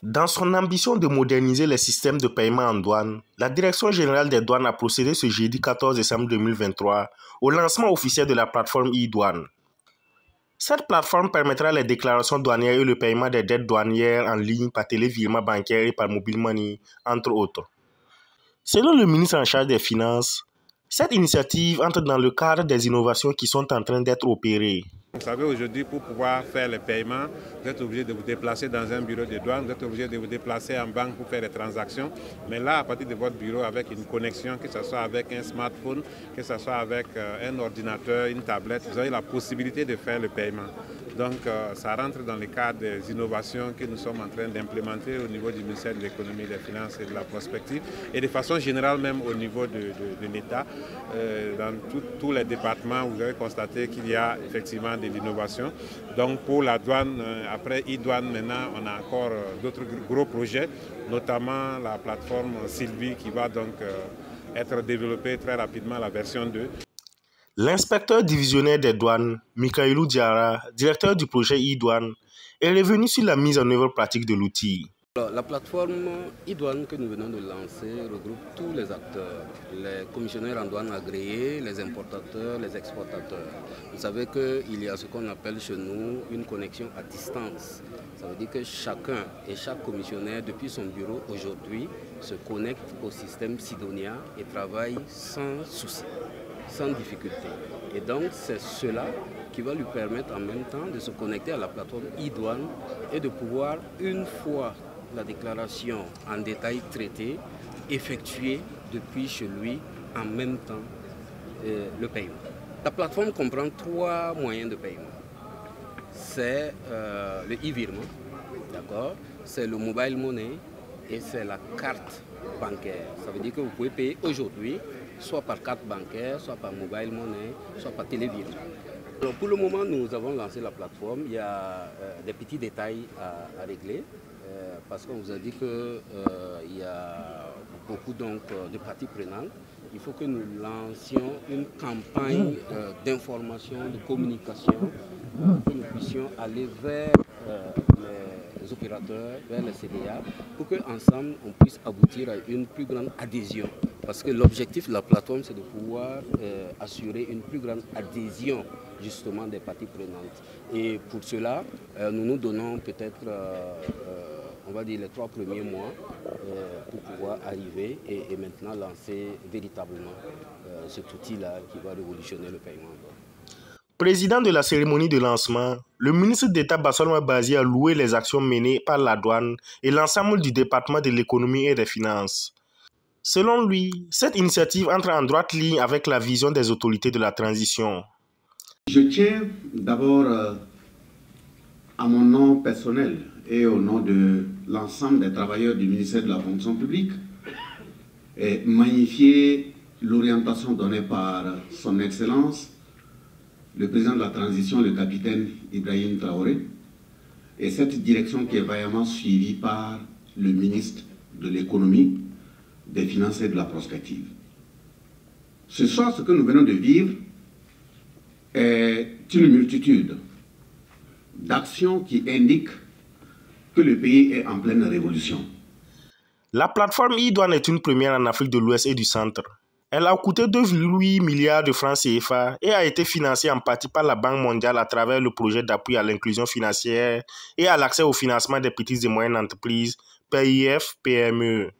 Dans son ambition de moderniser les systèmes de paiement en douane, la Direction générale des douanes a procédé ce jeudi 14 décembre 2023 au lancement officiel de la plateforme e-douane. Cette plateforme permettra les déclarations douanières et le paiement des dettes douanières en ligne par télévirement bancaire et par mobile money, entre autres. Selon le ministre en charge des Finances, cette initiative entre dans le cadre des innovations qui sont en train d'être opérées. Vous savez, aujourd'hui, pour pouvoir faire les paiements, vous êtes obligé de vous déplacer dans un bureau de douane, vous êtes obligé de vous déplacer en banque pour faire des transactions. Mais là, à partir de votre bureau, avec une connexion, que ce soit avec un smartphone, que ce soit avec un ordinateur, une tablette, vous avez la possibilité de faire le paiement. Donc, ça rentre dans le cadre des innovations que nous sommes en train d'implémenter au niveau du ministère de l'Économie, des Finances et de la Prospective, et de façon générale même au niveau de l'État. Dans tous les départements, vous avez constaté qu'il y a effectivement de l'innovation. Donc pour la douane, après e-douane, maintenant on a encore d'autres gros projets, notamment la plateforme Sylvie qui va donc être développée très rapidement, la version 2. L'inspecteur divisionnaire des douanes, Mikailou Diarra, directeur du projet e-douane, est revenu sur la mise en œuvre pratique de l'outil. La plateforme e-douane que nous venons de lancer regroupe tous les acteurs, les commissionnaires en douane agréés, les importateurs, les exportateurs. Vous savez qu'il y a ce qu'on appelle chez nous une connexion à distance. Ça veut dire que chacun et chaque commissionnaire depuis son bureau aujourd'hui se connecte au système Sidonia et travaille sans souci, sans difficulté. Et donc c'est cela qui va lui permettre en même temps de se connecter à la plateforme e-douane et de pouvoir, une fois la déclaration en détail traitée, effectuée depuis chez lui en même temps le paiement. La plateforme comprend 3 moyens de paiement. C'est le e-virement, d'accord, c'est le mobile money et c'est la carte bancaire. Ça veut dire que vous pouvez payer aujourd'hui soit par carte bancaire, soit par mobile money, soit par télévirement. Alors pour le moment, nous avons lancé la plateforme. Il y a des petits détails à régler. Parce qu'on vous a dit qu'il y a beaucoup de parties prenantes. Il faut que nous lancions une campagne d'information, de communication, pour que nous puissions aller vers les opérateurs, vers les CDA, pour qu'ensemble on puisse aboutir à une plus grande adhésion. Parce que l'objectif de la plateforme, c'est de pouvoir assurer une plus grande adhésion justement des parties prenantes. Et pour cela, nous nous donnons peut-être on va dire les 3 premiers mois pour pouvoir arriver et maintenant lancer véritablement cet outil-là qui va révolutionner le paiement. Président de la cérémonie de lancement, le ministre d'État Bassolma Bazi a loué les actions menées par la douane et l'ensemble du département de l'économie et des finances. Selon lui, cette initiative entre en droite ligne avec la vision des autorités de la transition. Je tiens d'abord à mon nom personnel et au nom de l'ensemble des travailleurs du ministère de la fonction publique et magnifier l'orientation donnée par son Excellence, le président de la transition, le capitaine Ibrahim Traoré, et cette direction qui est vaillamment suivie par le ministre de l'économie, des finances et de la prospective. Ce soir, ce que nous venons de vivre est une multitude d'actions qui indiquent que le pays est en pleine révolution. La plateforme e-douane est une première en Afrique de l'Ouest et du Centre. Elle a coûté 2,8 milliards de francs CFA et a été financée en partie par la Banque mondiale à travers le projet d'appui à l'inclusion financière et à l'accès au financement des petites et moyennes entreprises, PIF-PME.